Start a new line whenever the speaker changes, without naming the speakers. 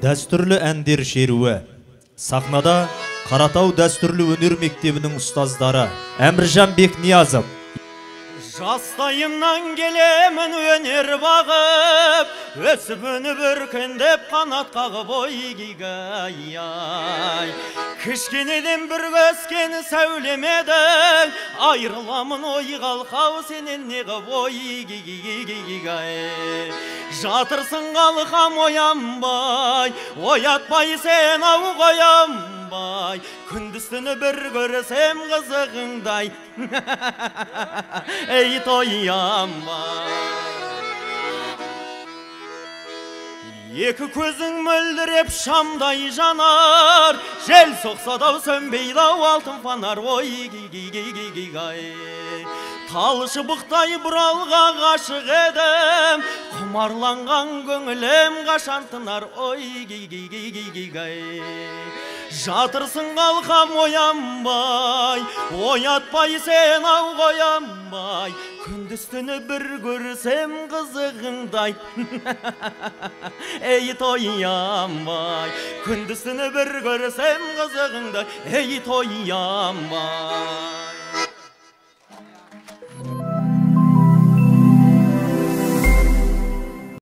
Дәстүрлі әндер шеруі. Сахнада Қаратау дәстүрлі өнер мектебінің ұстаздары Әміржан Бекниязов.
Жастайымнан келемін өнер бағып, өсіп өніп өркендеп қанат қағып ойгигай. Кішкенеден бір өскен сәулемедің, айрыламын ой қалқау сенен неғып ойгигай. Жатырсың қалқам оянбай, оятпай сен ау қоянбай, күндіз-түні бір көрсем қызығыңдай. Ей тоянбай. Екі көзің мөлдіреп шамдай жанар, жел соқса да сөнбейді-ау алтын фонар. Ой гей-гей-гей-гей-гей. Тал шыбықтай бұралға ғашық едім, құмарланған көңілім қашан тынар. Ой гей-гей-гей-гей-гей. Жатырсың қалқам оянбай, оятпай сен ау қоянбай, күндіз-түні бір көрсем қызығыңдай. Ей тоянбай, күндіз-түні бір көрсем қызығыңдай. Ей тоянбай.